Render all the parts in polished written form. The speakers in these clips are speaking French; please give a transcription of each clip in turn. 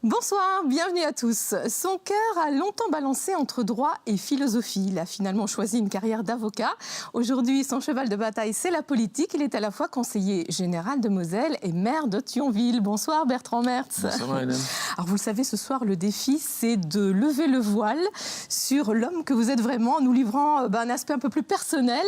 Bonsoir, bienvenue à tous. Son cœur a longtemps balancé entre droit et philosophie. Il a finalement choisi une carrière d'avocat. Aujourd'hui, son cheval de bataille, c'est la politique. Il est à la fois conseiller général de Moselle et maire de Thionville. Bonsoir Bertrand Mertz. Bonsoir Marie-Hélène. Alors vous le savez, ce soir, le défi, c'est de lever le voile sur l'homme que vous êtes vraiment, en nous livrant un aspect un peu plus personnel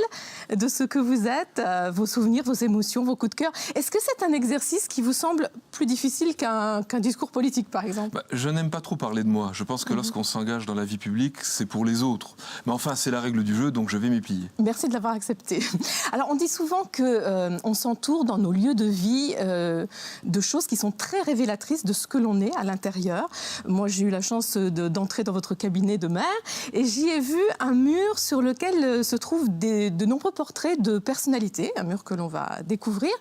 de ce que vous êtes, vos souvenirs, vos émotions, vos coups de cœur. Est-ce que c'est un exercice qui vous semble plus difficile qu'un discours politique, par exemple ? Je n'aime pas trop parler de moi. Je pense que lorsqu'on s'engage dans la vie publique, c'est pour les autres. Mais enfin, c'est la règle du jeu, donc je vais m'y plier. Merci de l'avoir accepté. Alors, on dit souvent qu'on s'entoure dans nos lieux de vie de choses qui sont très révélatrices de ce que l'on est à l'intérieur. Moi, j'ai eu la chance d'entrer dans votre cabinet de maire et j'y ai vu un mur sur lequel se trouvent de nombreux portraits de personnalités, un mur que l'on va découvrir,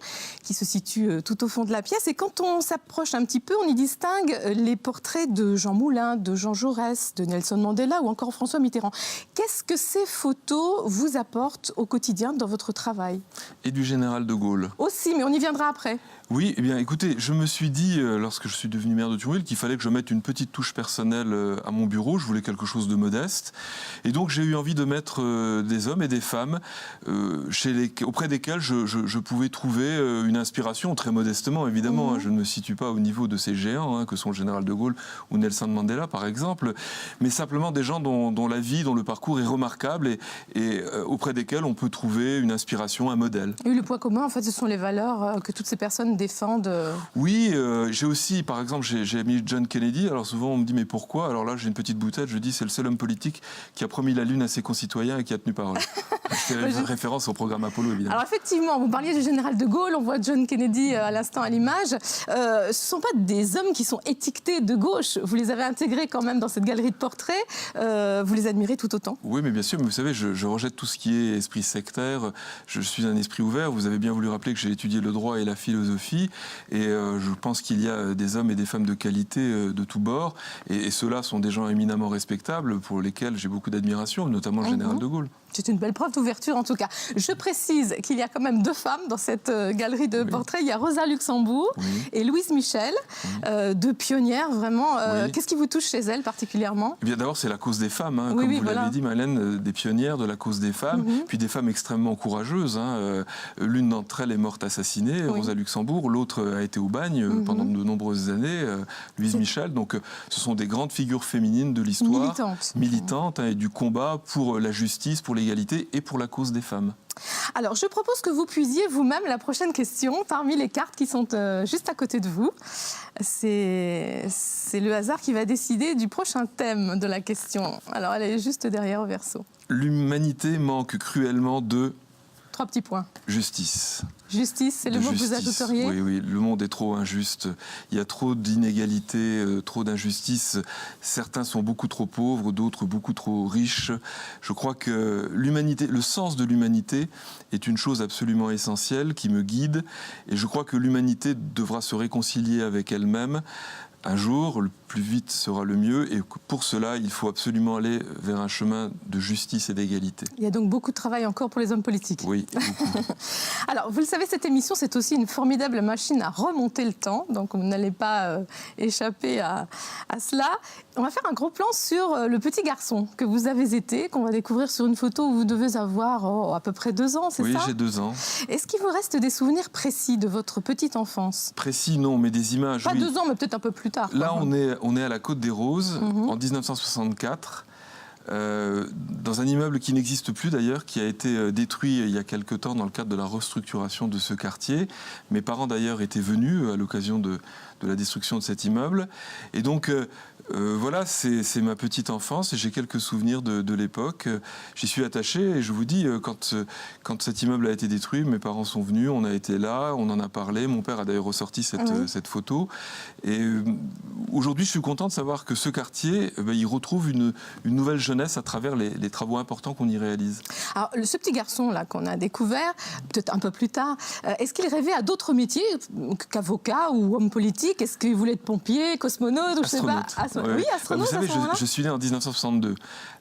qui se situe tout au fond de la pièce. Et quand on s'approche un petit peu, on y distingue les portraits de Jean Moulin, de Jean Jaurès, de Nelson Mandela ou encore François Mitterrand. Qu'est-ce que ces photos vous apportent au quotidien dans votre travail ? Et du général de Gaulle. Aussi, mais on y viendra après. Oui, eh bien écoutez, je me suis dit, lorsque je suis devenu maire de Thionville, qu'il fallait que je mette une petite touche personnelle à mon bureau. Je voulais quelque chose de modeste. Et donc j'ai eu envie de mettre des hommes et des femmes auprès desquels je pouvais trouver une inspiration, très modestement évidemment. Je ne me situe pas au niveau de ces géants, que sont le général de Gaulle ou Nelson Mandela par exemple, mais simplement des gens dont la vie, dont le parcours est remarquable et auprès desquels on peut trouver une inspiration, un modèle. Et le point commun, en fait, ce sont les valeurs que toutes ces personnes défendent. Oui, j'ai aussi, par exemple, j'ai mis John Kennedy. Alors souvent, on me dit, mais pourquoi ? Alors là, j'ai une petite boutade, je dis, c'est le seul homme politique qui a promis la Lune à ses concitoyens et qui a tenu parole. Je fais référence au programme Apollo, évidemment. Alors effectivement, vous parliez du général de Gaulle, on voit John Kennedy à l'instant à l'image. Ce ne sont pas des hommes qui sont étiquetés de gauche. Vous les avez intégrés quand même dans cette galerie de portraits. Vous les admirez tout autant ? Oui, mais bien sûr. Mais vous savez, je rejette tout ce qui est esprit sectaire. Je suis un esprit ouvert. Vous avez bien voulu rappeler que j'ai étudié le droit et la philosophie. Et je pense qu'il y a des hommes et des femmes de qualité de tous bords. Et ceux-là sont des gens éminemment respectables pour lesquels j'ai beaucoup d'admiration, notamment le général de Gaulle. C'est une belle preuve d'ouverture en tout cas. Je précise qu'il y a quand même deux femmes dans cette galerie de portraits. Il y a Rosa Luxembourg et Louise Michel, deux pionnières vraiment. Qu'est-ce qui vous touche chez elles particulièrement ? Eh bien, d'abord, c'est la cause des femmes, comme vous l'avez dit, Marlène, des pionnières de la cause des femmes, puis des femmes extrêmement courageuses. L'une d'entre elles est morte assassinée, Rosa Luxembourg, l'autre a été au bagne pendant de nombreuses années, Louise Michel. Donc, ce sont des grandes figures féminines de l'histoire, militantes et du combat pour la justice, pour l'égalité et pour la cause des femmes. Alors, je propose que vous puisiez vous-même la prochaine question parmi les cartes qui sont juste à côté de vous. C'est le hasard qui va décider du prochain thème de la question. Alors, elle est juste derrière au verso. L'humanité manque cruellement de... 3 petits points. Justice. Justice, c'est le mot que vous ajouteriez ? Oui, le monde est trop injuste. Il y a trop d'inégalités, trop d'injustices. Certains sont beaucoup trop pauvres, d'autres beaucoup trop riches. Je crois que l'humanité, le sens de l'humanité est une chose absolument essentielle qui me guide. Et je crois que l'humanité devra se réconcilier avec elle-même. Un jour, le plus vite sera le mieux, et pour cela, il faut absolument aller vers un chemin de justice et d'égalité. Il y a donc beaucoup de travail encore pour les hommes politiques. Oui, beaucoup. Alors, vous le savez, cette émission, c'est aussi une formidable machine à remonter le temps, donc vous n'allez pas échapper à cela. On va faire un gros plan sur le petit garçon que vous avez été, qu'on va découvrir sur une photo où vous devez avoir à peu près 2 ans, c'est ça ? Oui, j'ai 2 ans. Est-ce qu'il vous reste des souvenirs précis de votre petite enfance ? Précis, non, mais des images, Pas 2 ans, mais peut-être un peu plus tard. Là, on est à la Côte des Roses, en 1964, dans un immeuble qui n'existe plus d'ailleurs, qui a été détruit il y a quelque temps dans le cadre de la restructuration de ce quartier. Mes parents d'ailleurs étaient venus à l'occasion de la destruction de cet immeuble. Et donc, voilà, c'est ma petite enfance et j'ai quelques souvenirs de l'époque. J'y suis attaché et je vous dis, quand cet immeuble a été détruit, mes parents sont venus, on a été là, on en a parlé. Mon père a d'ailleurs ressorti cette photo. Et aujourd'hui, je suis content de savoir que ce quartier, il retrouve une nouvelle jeunesse à travers les travaux importants qu'on y réalise. Alors, ce petit garçon là qu'on a découvert, peut-être un peu plus tard, est-ce qu'il rêvait à d'autres métiers qu'avocat ou homme politique ? Est-ce qu'il voulait être pompier, cosmonaute, ou je sais pas, Ouais. Oui, astronaute. Vous savez, à ce moment-là. je suis né en 1962.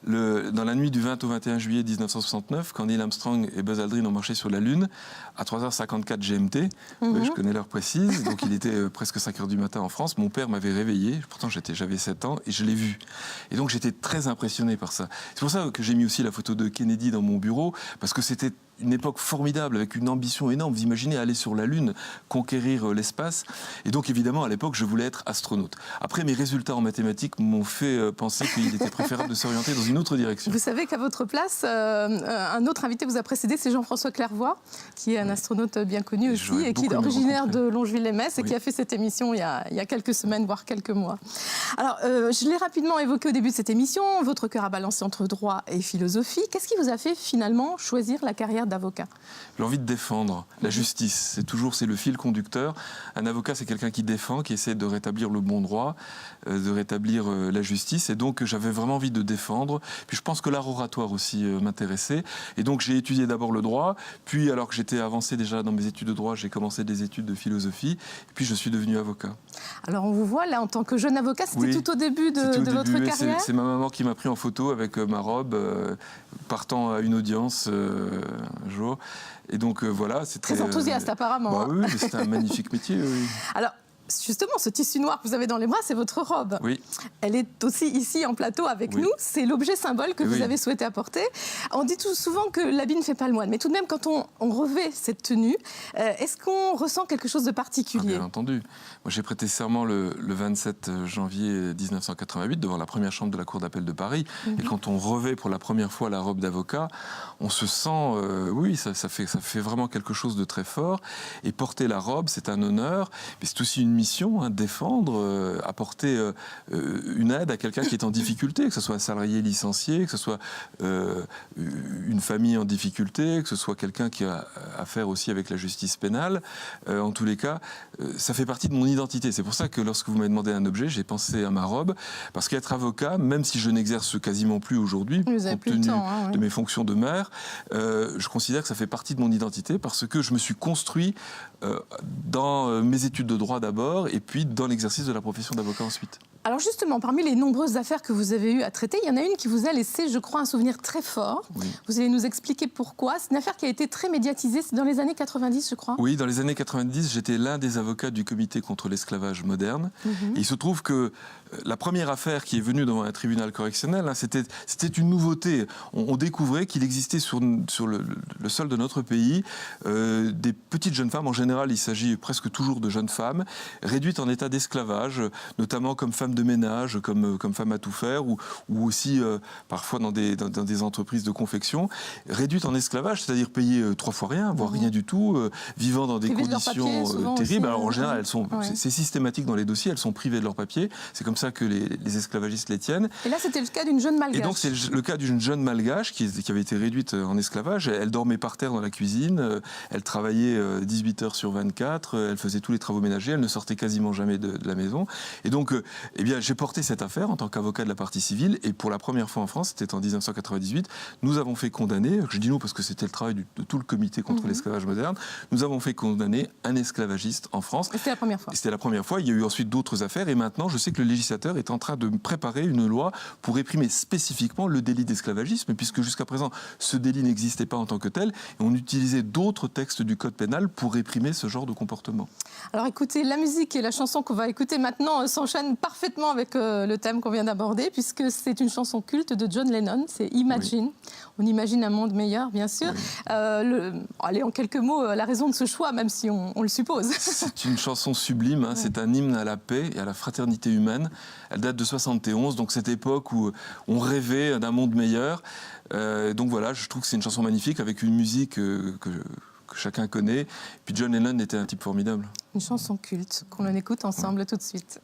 Dans la nuit du 20 au 21 juillet 1969, quand Neil Armstrong et Buzz Aldrin ont marché sur la Lune, à 3h54 GMT, oui, je connais l'heure précise, donc il était presque 5h du matin en France, mon père m'avait réveillé, pourtant j'avais 7 ans, et je l'ai vu. Et donc j'étais très impressionné par ça. C'est pour ça que j'ai mis aussi la photo de Kennedy dans mon bureau, parce que c'était une époque formidable, avec une ambition énorme. Vous imaginez aller sur la Lune, conquérir l'espace. Et donc, évidemment, à l'époque, je voulais être astronaute. Après, mes résultats en mathématiques m'ont fait penser qu'il était préférable de s'orienter dans une autre direction. Vous savez qu'à votre place, un autre invité vous a précédé, c'est Jean-François Clairvoy, qui est un astronaute bien connu aussi, et qui est originaire de Longeville-les-Metz, et qui a fait cette émission il y a quelques semaines, voire quelques mois. Alors, je l'ai rapidement évoqué au début de cette émission, votre cœur a balancé entre droit et philosophie. Qu'est-ce qui vous a fait finalement choisir la carrière d'avocat? L'envie de défendre, la justice, c'est le fil conducteur. Un avocat, c'est quelqu'un qui défend, qui essaie de rétablir le bon droit, de rétablir la justice. Et donc, j'avais vraiment envie de défendre. Puis, je pense que l'art oratoire aussi m'intéressait. Et donc, j'ai étudié d'abord le droit. Puis, alors que j'étais avancé déjà dans mes études de droit, j'ai commencé des études de philosophie. Et puis, je suis devenu avocat. Alors, on vous voit là en tant que jeune avocat. C'était tout au début de votre carrière. C'est ma maman qui m'a pris en photo avec ma robe, partant à une audience un jour. Et donc voilà, c'était très enthousiaste apparemment. Bah, oui, c'était un magnifique métier. Oui. Alors, justement, ce tissu noir que vous avez dans les bras, c'est votre robe. Oui. Elle est aussi ici en plateau avec nous. C'est l'objet symbole que vous avez souhaité apporter. On dit tout souvent que l'habit ne fait pas le moine, mais tout de même, quand on revêt cette tenue, est-ce qu'on ressent quelque chose de particulier? Bien entendu. Moi, j'ai prêté serment le 27 janvier 1988 devant la première chambre de la Cour d'appel de Paris. Et quand on revêt pour la première fois la robe d'avocat, on se sent, ça fait vraiment quelque chose de très fort. Et porter la robe, c'est un honneur, mais c'est aussi une mission, défendre, apporter une aide à quelqu'un qui est en difficulté, que ce soit un salarié licencié, que ce soit une famille en difficulté, que ce soit quelqu'un qui a affaire aussi avec la justice pénale. En tous les cas, ça fait partie de mon identité. C'est pour ça que lorsque vous m'avez demandé un objet, j'ai pensé à ma robe, parce qu'être avocat, même si je n'exerce quasiment plus aujourd'hui, compte tenu de mes fonctions de maire, je considère que ça fait partie de mon identité, parce que je me suis construit dans mes études de droit d'abord, et puis dans l'exercice de la profession d'avocat ensuite. Alors justement, parmi les nombreuses affaires que vous avez eu à traiter, il y en a une qui vous a laissé, je crois, un souvenir très fort. Oui. Vous allez nous expliquer pourquoi. C'est une affaire qui a été très médiatisée, c'est dans les années 90, je crois. Oui, dans les années 90, j'étais l'un des avocats du comité contre l'esclavage moderne. Et il se trouve que la première affaire qui est venue devant un tribunal correctionnel, c'était une nouveauté. On découvrait qu'il existait sur le sol de notre pays des petites jeunes femmes. En général, il s'agit presque toujours de jeunes femmes, réduites en état d'esclavage, notamment comme femmes de ménage, comme femmes à tout faire, ou aussi parfois dans des entreprises de confection, réduites en esclavage, c'est-à-dire payées 3 fois rien, voire rien du tout, vivant dans des conditions terribles. Alors en général, c'est systématique dans les dossiers, elles sont privées de leurs papiers. C'est comme ça que les esclavagistes les tiennent. Et là, c'était le cas d'une jeune malgache. Et donc, c'est le cas d'une jeune malgache qui avait été réduite en esclavage. Elle dormait par terre dans la cuisine, elle travaillait 18 heures sur 24, elle faisait tous les travaux ménagers, elle ne sortait quasiment jamais de la maison. Et donc, j'ai porté cette affaire en tant qu'avocat de la partie civile, et pour la première fois en France, c'était en 1998, nous avons fait condamner, je dis nous parce que c'était le travail de tout le comité contre l'esclavage moderne, nous avons fait condamner un esclavagiste en France. Et c'était la première fois. C'était la première fois, il y a eu ensuite d'autres affaires, et maintenant, je sais que le législateur est en train de préparer une loi pour réprimer spécifiquement le délit d'esclavagisme, puisque jusqu'à présent, ce délit n'existait pas en tant que tel, et on utilisait d'autres textes du code pénal pour réprimer ce genre de comportement. Alors écoutez, la musique et la chanson qu'on va écouter maintenant s'enchaînent parfaitement avec le thème qu'on vient d'aborder, puisque c'est une chanson culte de John Lennon, c'est Imagine. Oui. On imagine un monde meilleur, bien sûr. Oui. Allez, en quelques mots, la raison de ce choix, même si on le suppose. C'est une chanson sublime, c'est un hymne à la paix et à la fraternité humaine. Elle date de 71, donc cette époque où on rêvait d'un monde meilleur. Donc voilà, je trouve que c'est une chanson magnifique avec une musique que chacun connaît. Puis John Lennon était un type formidable. Une chanson culte qu'on écoute ensemble tout de suite.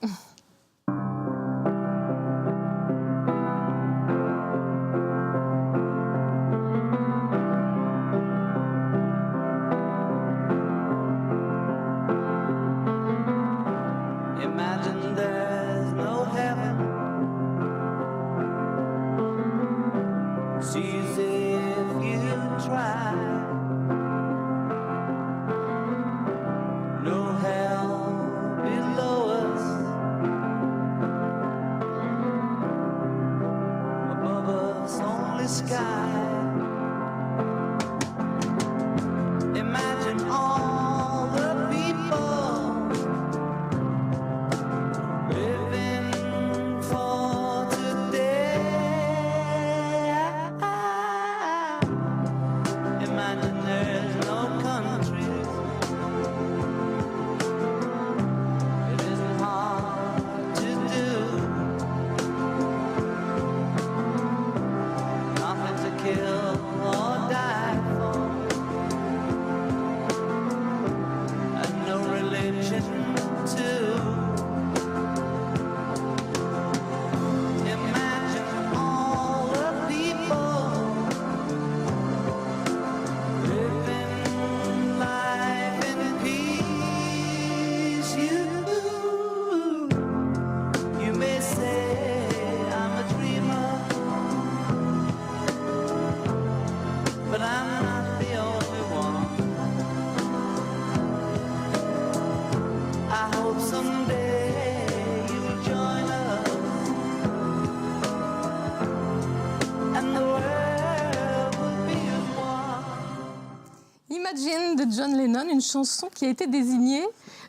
Imagine de John Lennon, une chanson qui a été désignée,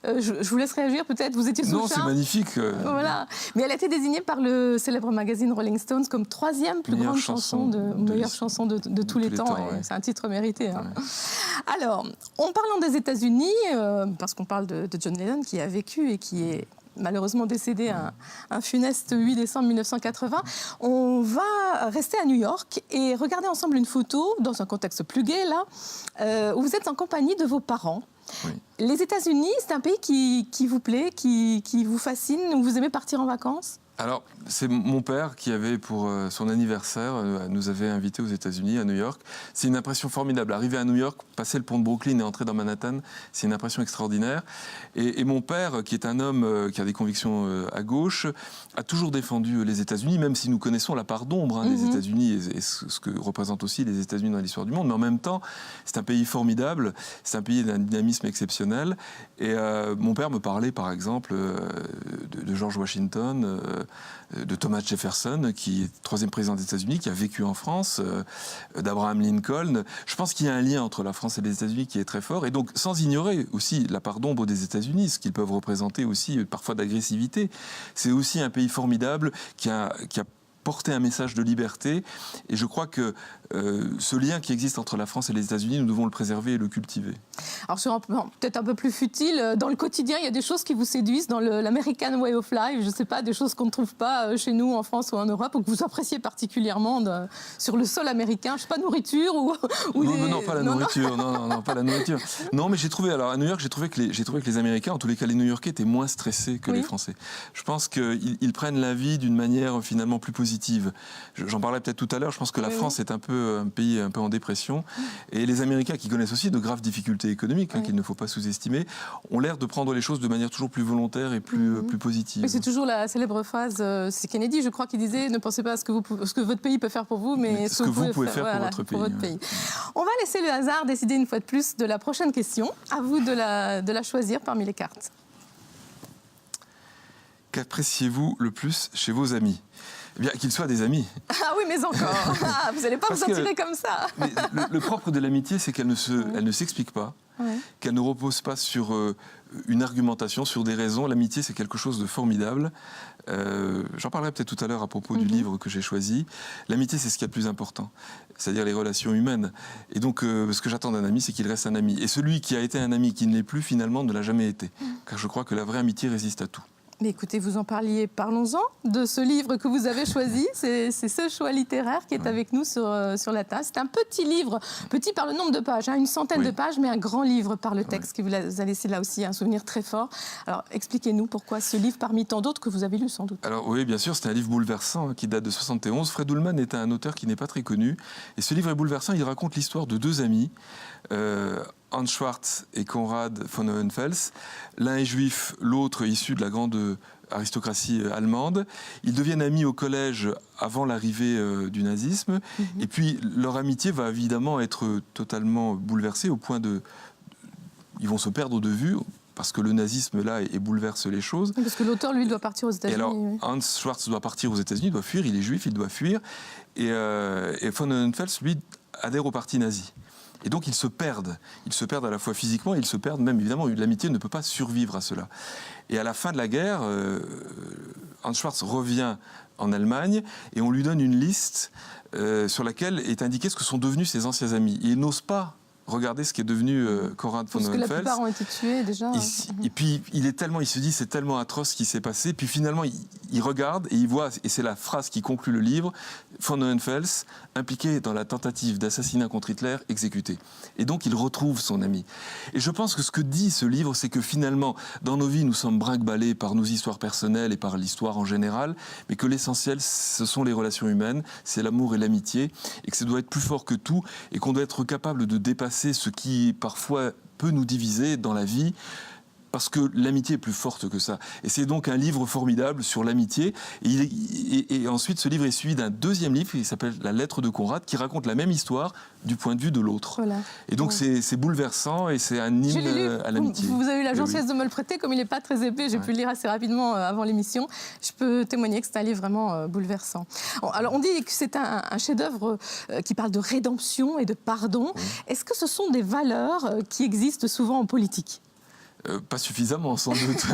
je vous laisse réagir peut-être, vous étiez sous le Non, charme. c'est magnifique. Voilà. Mais elle a été désignée par le célèbre magazine Rolling Stones comme 3e plus grande chanson meilleure chanson de tous les temps. Ouais. C'est un titre mérité. Hein. Ouais. Alors, en parlant des États-Unis, parce qu'on parle de John Lennon qui a vécu et qui est malheureusement décédé un funeste 8 décembre 1980, on va rester à New York et regarder ensemble une photo, dans un contexte plus gai là, où vous êtes en compagnie de vos parents. Oui. Les États-Unis, c'est un pays qui vous plaît, qui vous fascine, où vous aimez partir en vacances ? Alors, c'est mon père qui avait, pour son anniversaire, nous avait invités aux États-Unis, à New York. C'est une impression formidable. Arriver à New York, passer le pont de Brooklyn et entrer dans Manhattan, c'est une impression extraordinaire. Et mon père, qui est un homme qui a des convictions à gauche, a toujours défendu les États-Unis, même si nous connaissons la part d'ombre des États-Unis et ce que représentent aussi les États-Unis dans l'histoire du monde. Mais en même temps, c'est un pays formidable, c'est un pays d'un dynamisme exceptionnel. Et mon père me parlait, par exemple, de George Washington, de Thomas Jefferson, qui est 3e président des États-Unis, qui a vécu en France, d'Abraham Lincoln. Je pense qu'il y a un lien entre la France et les États-Unis qui est très fort. Et donc, sans ignorer aussi la part d'ombre des États-Unis, ce qu'ils peuvent représenter aussi parfois d'agressivité, c'est aussi un pays formidable qui a porter un message de liberté. Et je crois que ce lien qui existe entre la France et les États-Unis, nous devons le préserver et le cultiver. Alors, sur peut-être un peu plus futile, dans le quotidien, il y a des choses qui vous séduisent dans l'American Way of Life, je ne sais pas, des choses qu'on ne trouve pas chez nous, en France ou en Europe, ou que vous appréciez particulièrement sur le sol américain, je ne sais pas, nourriture ou non, pas la nourriture. Non, pas la nourriture. Non, mais j'ai trouvé, alors à New York, j'ai trouvé que les Américains, en tous les cas les New-Yorkais, étaient moins stressés que les Français. Je pense qu'ils prennent la vie d'une manière finalement plus positive. J'en parlais peut-être tout à l'heure, je pense que la France est un pays un peu en dépression. Et les Américains, qui connaissent aussi de graves difficultés économiques, qu'il ne faut pas sous-estimer, ont l'air de prendre les choses de manière toujours plus volontaire et plus positive. Et c'est toujours la célèbre phrase, c'est Kennedy, je crois, qui disait « Ne pensez pas à ce que votre pays peut faire pour vous, mais ce que vous pouvez faire pour votre pays. » On va laisser le hasard décider une fois de plus de la prochaine question. À vous de la choisir parmi les cartes. Qu'appréciez-vous le plus chez vos amis ? Eh bien, qu'ils soient des amis. Ah oui, mais encore. Vous n'allez pas vous en tirer comme ça. Mais le propre de l'amitié, c'est qu'elle ne s'explique pas, qu'elle ne repose pas sur une argumentation, sur des raisons. L'amitié, c'est quelque chose de formidable. J'en parlerai peut-être tout à l'heure à propos du livre que j'ai choisi. L'amitié, c'est ce qu'il y a de plus important, c'est-à-dire les relations humaines. Et donc, ce que j'attends d'un ami, c'est qu'il reste un ami. Et celui qui a été un ami, qui ne l'est plus, finalement, ne l'a jamais été. Car je crois que la vraie amitié résiste à tout. Mais écoutez, vous en parliez, parlons-en de ce livre que vous avez choisi. C'est ce choix littéraire qui est avec nous sur la table. C'est un petit livre, petit par le nombre de pages, une centaine de pages, mais un grand livre par le texte qui vous a laissé là aussi un souvenir très fort. Alors, expliquez-nous pourquoi ce livre parmi tant d'autres que vous avez lu sans doute. Alors oui, bien sûr, c'est un livre bouleversant qui date de 71. Fred Ullman est un auteur qui n'est pas très connu. Et ce livre est bouleversant, il raconte l'histoire de deux amis, Hans Schwartz et Konrad von Hohenfels. L'un est juif, l'autre issu de la grande aristocratie allemande. Ils deviennent amis au collège avant l'arrivée du nazisme. Et puis leur amitié va évidemment être totalement bouleversée au point de... Ils vont se perdre de vue parce que le nazisme là et bouleverse les choses. Parce que l'auteur, lui, doit partir aux États-Unis. Et alors, Hans Schwartz doit partir aux États-Unis, il doit fuir, il est juif, il doit fuir. Et von Hohenfels, lui, adhère au parti nazi. Et donc ils se perdent à la fois physiquement, et ils se perdent même, évidemment, l'amitié ne peut pas survivre à cela. Et à la fin de la guerre, Hans Schwartz revient en Allemagne et on lui donne une liste sur laquelle est indiqué ce que sont devenus ses anciens amis. Et il n'ose pas regarder ce qui est devenu Konrad von Hohenfels. Parce que la plupart ont été tués déjà. Et puis il se dit c'est tellement atroce ce qui s'est passé. Puis finalement il regarde et il voit, et c'est la phrase qui conclut le livre, von Hohenfels impliqué dans la tentative d'assassinat contre Hitler, exécuté. Et donc il retrouve son ami. Et je pense que ce que dit ce livre, c'est que finalement dans nos vies nous sommes brinque-ballés par nos histoires personnelles et par l'histoire en général, mais que l'essentiel ce sont les relations humaines, c'est l'amour et l'amitié, et que ça doit être plus fort que tout, et qu'on doit être capable de dépasser ce qui parfois peut nous diviser dans la vie parce que l'amitié est plus forte que ça. Et c'est donc un livre formidable sur l'amitié. Et ensuite, ce livre est suivi d'un deuxième livre qui s'appelle La lettre de Conrad, qui raconte la même histoire du point de vue de l'autre. Voilà. Et donc c'est bouleversant et c'est un hymne à l'amitié. Vous avez eu la gentillesse de me le prêter, comme il n'est pas très épais, j'ai pu le lire assez rapidement avant l'émission. Je peux témoigner que c'est un livre vraiment bouleversant. Alors on dit que c'est un chef-d'œuvre qui parle de rédemption et de pardon. Oui. Est-ce que ce sont des valeurs qui existent souvent en politique ? Pas suffisamment, sans doute.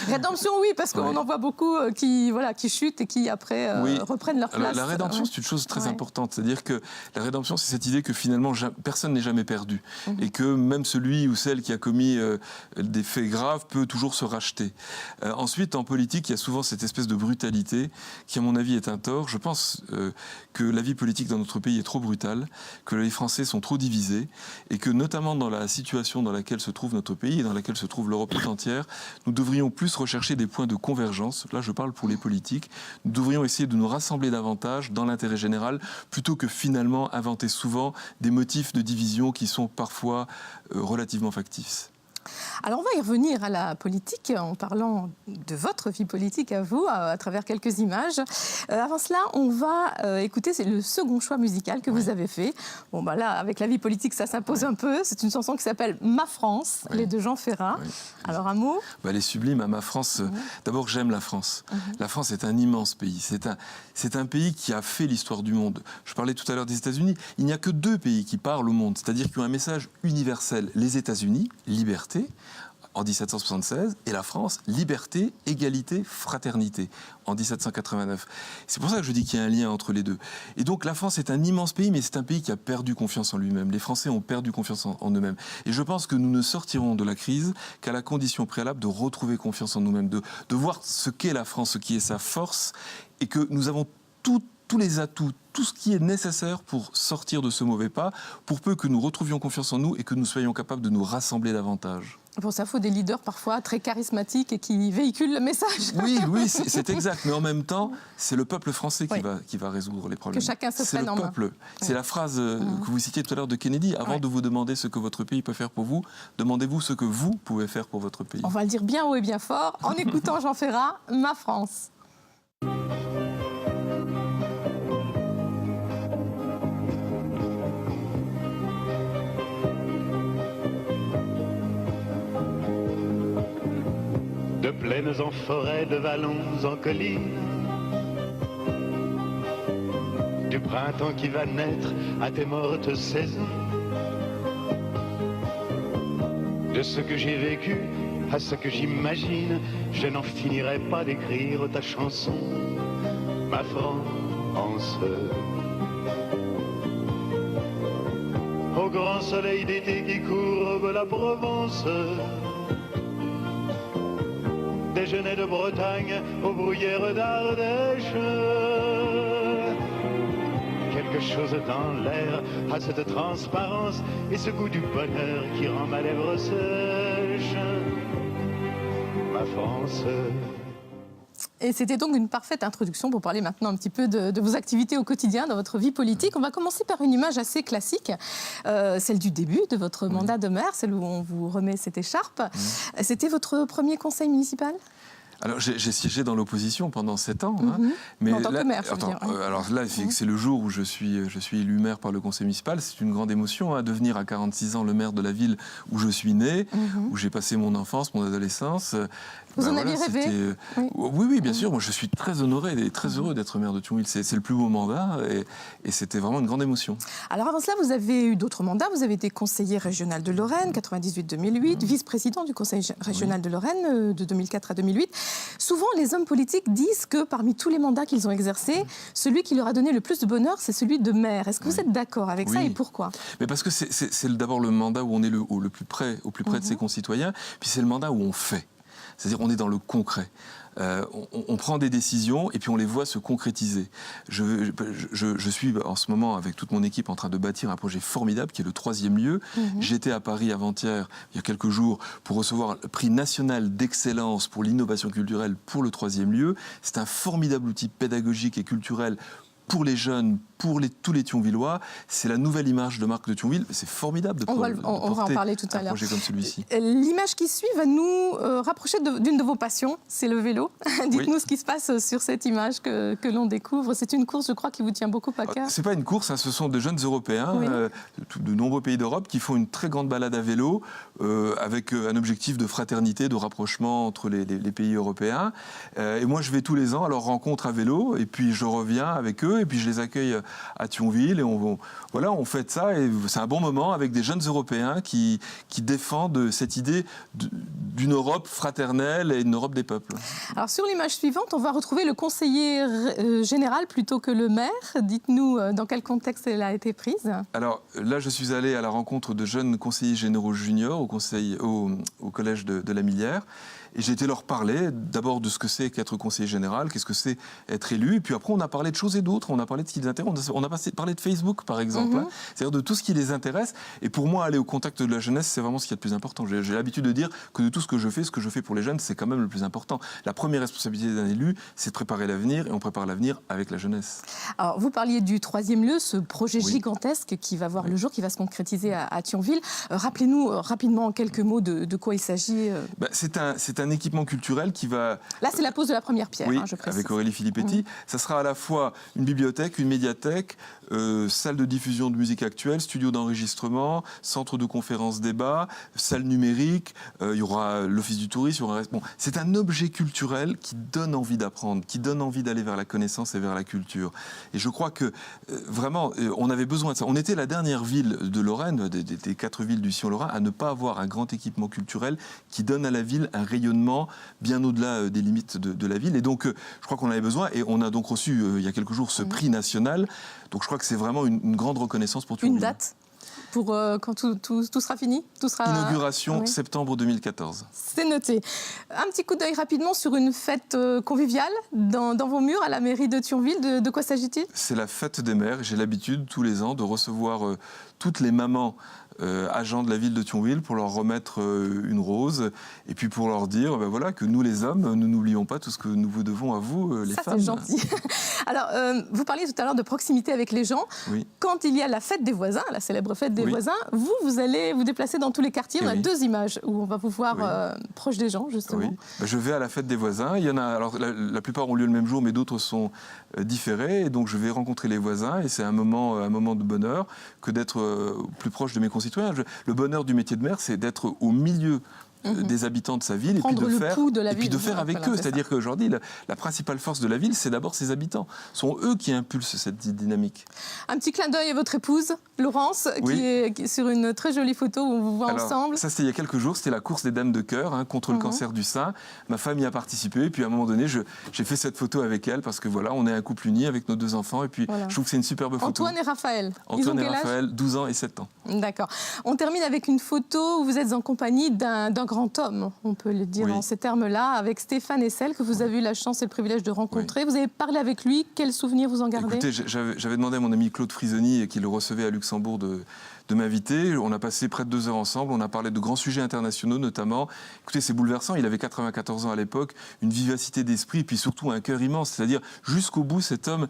Rédemption, oui, parce qu'on en voit beaucoup qui chutent et qui, après, reprennent leur place. Alors, la rédemption, c'est une chose très importante. C'est-à-dire que la rédemption, c'est cette idée que finalement, personne n'est jamais perdu. Et que même celui ou celle qui a commis des faits graves peut toujours se racheter. Ensuite, en politique, il y a souvent cette espèce de brutalité qui, à mon avis, est un tort. Je pense que la vie politique dans notre pays est trop brutale, que les Français sont trop divisés, et que, notamment dans la situation dans laquelle se trouve notre pays et dans laquelle se trouve l'Europe tout entière, nous devrions plus rechercher des points de convergence. Là, je parle pour les politiques. Nous devrions essayer de nous rassembler davantage dans l'intérêt général, plutôt que finalement inventer souvent des motifs de division qui sont parfois relativement factices. Alors on va y revenir à la politique en parlant de votre vie politique à vous, à travers quelques images. Avant cela, on va écouter le second choix musical que vous avez fait. Bon bah là, avec la vie politique, ça s'impose un peu. C'est une chanson qui s'appelle Ma France, elle est de Jean Ferrat. Alors un mot ? Elle est sublime, hein, Ma France. D'abord, j'aime la France. La France est un immense pays. C'est un pays qui a fait l'histoire du monde. Je parlais tout à l'heure des États-Unis. Il n'y a que 2 pays qui parlent au monde, c'est-à-dire qui ont un message universel. Les États-Unis, liberté, en 1776, et la France, liberté, égalité, fraternité, en 1789. C'est pour ça que je dis qu'il y a un lien entre les deux. Et donc la France est un immense pays, mais c'est un pays qui a perdu confiance en lui-même. Les Français ont perdu confiance en eux-mêmes. Et je pense que nous ne sortirons de la crise qu'à la condition préalable de retrouver confiance en nous-mêmes, de voir ce qu'est la France, ce qui est sa force, et que nous avons tous les atouts, tout ce qui est nécessaire pour sortir de ce mauvais pas, pour peu que nous retrouvions confiance en nous et que nous soyons capables de nous rassembler davantage. Pour ça, il faut des leaders parfois très charismatiques et qui véhiculent le message. Oui, c'est exact. Mais en même temps, c'est le peuple français qui va résoudre les problèmes. Que chacun se prenne en main. C'est le peuple. C'est la phrase que vous citiez tout à l'heure de Kennedy. Avant de vous demander ce que votre pays peut faire pour vous, demandez-vous ce que vous pouvez faire pour votre pays. On va le dire bien haut et bien fort en écoutant Jean Ferrat, Ma France. De plaines en forêt, de vallons en collines, du printemps qui va naître à tes mortes saisons, de ce que j'ai vécu à ce que j'imagine, je n'en finirai pas d'écrire ta chanson, ma France. Au grand soleil d'été qui courbe la Provence, des genêts de Bretagne aux bruyères d'Ardèche. Quelque chose dans l'air a cette transparence et ce goût du bonheur qui rend ma lèvre sèche. Ma France. Et c'était donc une parfaite introduction pour parler maintenant un petit peu de vos activités au quotidien, dans votre vie politique. On va commencer par une image assez classique, celle du début de votre mandat de maire, celle où on vous remet cette écharpe. C'était votre premier conseil municipal ? Alors, j'ai siégé dans l'opposition pendant 7 ans. Mais en tant que maire, je veux dire. Alors là, c'est le jour où je suis élu maire par le conseil municipal. C'est une grande émotion, devenir à 46 ans le maire de la ville où je suis né, où j'ai passé mon enfance, mon adolescence. Vous en aviez rêvé ? Oui, bien sûr. Moi, je suis très honoré et très heureux d'être maire de Thionville. C'est le plus beau mandat et c'était vraiment une grande émotion. Alors avant cela, vous avez eu d'autres mandats. Vous avez été conseiller régional de Lorraine, 98-2008, vice-président du conseil régional de Lorraine, de 2004 à 2008. Souvent, les hommes politiques disent que parmi tous les mandats qu'ils ont exercés, celui qui leur a donné le plus de bonheur, c'est celui de maire. Est-ce que vous êtes d'accord avec ça et pourquoi ? Mais parce que c'est d'abord le mandat où on est au plus près de ses concitoyens, puis c'est le mandat où on fait. C'est-à-dire on est dans le concret. On prend des décisions et puis on les voit se concrétiser. Je suis en ce moment avec toute mon équipe en train de bâtir un projet formidable qui est le 3e lieu. J'étais à Paris avant-hier, il y a quelques jours, pour recevoir le prix national d'excellence pour l'innovation culturelle pour le 3e lieu. C'est un formidable outil pédagogique et culturel pour les jeunes, pour tous les Thionvillois. C'est la nouvelle image de marque de Thionville. C'est formidable de porter on va en parler tout à l'heure. Un projet comme celui-ci. L'image qui suit va nous rapprocher d'une de vos passions, c'est le vélo. Dites-nous ce qui se passe sur cette image que l'on découvre. C'est une course, je crois, qui vous tient beaucoup à cœur. C'est pas une course, ce sont de jeunes Européens de nombreux pays d'Europe qui font une très grande balade à vélo avec un objectif de fraternité, de rapprochement entre les pays européens. Et moi, je vais tous les ans à leur rencontre à vélo et puis je reviens avec eux et puis je les accueille à Thionville et on fête ça et c'est un bon moment avec des jeunes Européens qui défendent cette idée d'une Europe fraternelle et une Europe des peuples. Alors sur l'image suivante, on va retrouver le conseiller général plutôt que le maire. Dites-nous dans quel contexte elle a été prise. Alors là, je suis allé à la rencontre de jeunes conseillers généraux juniors au collège de la Millière. Et j'ai été leur parler d'abord de ce que c'est qu'être conseiller général, qu'est-ce que c'est être élu. Et puis après, on a parlé de choses et d'autres. On a parlé de ce qui les intéresse. On a parlé de Facebook, par exemple. C'est-à-dire de tout ce qui les intéresse. Et pour moi, aller au contact de la jeunesse, c'est vraiment ce qui est le plus important. J'ai l'habitude de dire que de tout ce que je fais pour les jeunes, c'est quand même le plus important. La première responsabilité d'un élu, c'est de préparer l'avenir. Et on prépare l'avenir avec la jeunesse. Alors, vous parliez du troisième lieu, ce projet gigantesque qui va voir le jour, qui va se concrétiser à Thionville. Rappelez-nous rapidement en quelques mots de quoi il s'agit. C'est un équipement culturel qui va... Là, c'est la pose de la première pierre, je précise. Avec Aurélie Filippetti. Ça sera à la fois une bibliothèque, une médiathèque, salle de diffusion de musique actuelle, studio d'enregistrement, centre de conférences débat, salle numérique, il y aura l'office du tourisme, c'est un objet culturel qui donne envie d'apprendre, qui donne envie d'aller vers la connaissance et vers la culture. Et je crois que vraiment, on avait besoin de ça. On était la dernière ville de Lorraine, des 4 villes du Sillon Lorrain, à ne pas avoir un grand équipement culturel qui donne à la ville un rayonnement bien au-delà des limites de la ville. Et donc, je crois qu'on avait besoin. Et on a donc reçu, il y a quelques jours, ce prix national. Donc, je crois que c'est vraiment une grande reconnaissance pour tout le monde. Une date pour quand tout sera fini, Inauguration septembre 2014. C'est noté. Un petit coup d'œil rapidement sur une fête conviviale dans vos murs à la mairie de Thionville. De quoi s'agit-il ? C'est la fête des mères. J'ai l'habitude tous les ans de recevoir toutes les mamans agents de la ville de Thionville pour leur remettre une rose et puis pour leur dire que nous les hommes, nous n'oublions pas tout ce que nous vous devons à vous les femmes. Ça c'est gentil. Alors vous parliez tout à l'heure de proximité avec les gens. Oui. Quand il y a la fête des voisins, la célèbre fête des voisins, vous allez vous déplacer dans tous les quartiers. On a 2 images où on va vous voir proche des gens justement. Oui. Je vais à la fête des voisins. Il y en a, alors la plupart ont lieu le même jour mais d'autres sont différés et donc je vais rencontrer les voisins et c'est un moment de bonheur que d'être plus proche de mes concitoyens. Le bonheur du métier de maire, c'est d'être au milieu des habitants de sa ville et puis de faire avec eux. C'est-à-dire qu'aujourd'hui, la principale force de la ville, c'est d'abord ses habitants. Ce sont eux qui impulsent cette dynamique. Un petit clin d'œil à votre épouse, Laurence, qui est sur une très jolie photo où on vous voit ensemble. Ça, c'était il y a quelques jours, c'était la course des Dames de Cœur contre le cancer du sein. Ma femme y a participé et puis à un moment donné, j'ai fait cette photo avec elle parce que on est un couple uni avec nos 2 enfants et puis je trouve que c'est une superbe photo. Antoine et Raphaël. Antoine et Raphaël, 12 ans et 7 ans. D'accord. On termine avec une photo où vous êtes en compagnie d'un grand homme, on peut le dire en ces termes-là, avec Stéphane Hessel, que vous avez eu la chance et le privilège de rencontrer. Vous avez parlé avec lui. Quels souvenirs vous en gardez ? Écoutez, j'avais demandé à mon ami Claude Frisoni, qui le recevait à Luxembourg, de m'inviter. On a passé près de 2 heures ensemble. On a parlé de grands sujets internationaux, notamment. Écoutez, c'est bouleversant. Il avait 94 ans à l'époque, une vivacité d'esprit, et puis surtout un cœur immense. C'est-à-dire, jusqu'au bout, cet homme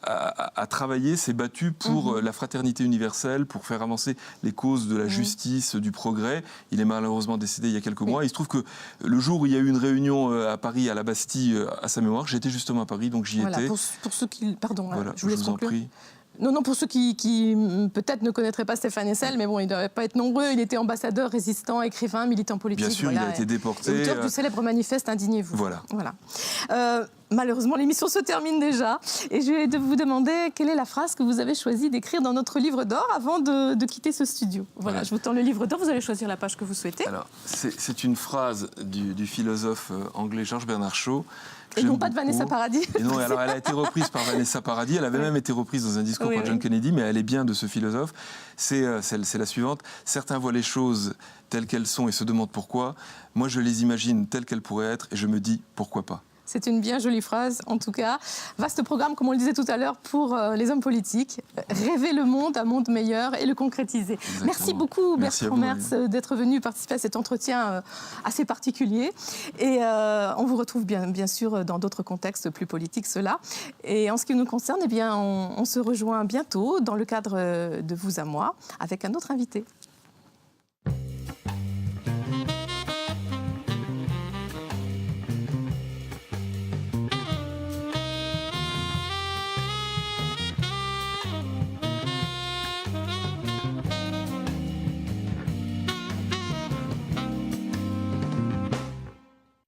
a travaillé, s'est battu pour la fraternité universelle, pour faire avancer les causes de la justice, du progrès. Il est malheureusement décédé il y a quelques mois. Il se trouve que le jour où il y a eu une réunion à Paris, à la Bastille, à sa mémoire, j'étais justement à Paris, donc j'y étais. Pour ceux qui... Pardon, je vous en prie. Non, pour ceux qui peut-être ne connaîtraient pas Stéphane Hessel, mais bon, il ne doit pas être nombreux. Il était ambassadeur, résistant, écrivain, militant politique. Bien sûr, il a été déporté. Auteur du célèbre manifeste Indignez-vous. Voilà. Malheureusement, l'émission se termine déjà. Et je vais vous demander quelle est la phrase que vous avez choisi d'écrire dans notre livre d'or avant de quitter ce studio. Voilà, je vous tends le livre d'or. Vous allez choisir la page que vous souhaitez. Alors, c'est une phrase du philosophe anglais George Bernard Shaw. Et non pas de Vanessa Paradis. Et non, alors elle a été reprise par Vanessa Paradis. Elle avait même été reprise dans un discours par John Kennedy, mais elle est bien de ce philosophe. C'est la suivante. Certains voient les choses telles qu'elles sont et se demandent pourquoi. Moi, je les imagine telles qu'elles pourraient être et je me dis pourquoi pas. C'est une bien jolie phrase, en tout cas. Vaste programme, comme on le disait tout à l'heure, pour les hommes politiques. Rêver le monde, un monde meilleur et le concrétiser. Exactement. Merci beaucoup, Merci Bertrand Mertz, d'être venu participer à cet entretien assez particulier. Et on vous retrouve bien sûr dans d'autres contextes plus politiques, ceux-là. Et en ce qui nous concerne, eh bien, on se rejoint bientôt dans le cadre de Vous à moi avec un autre invité.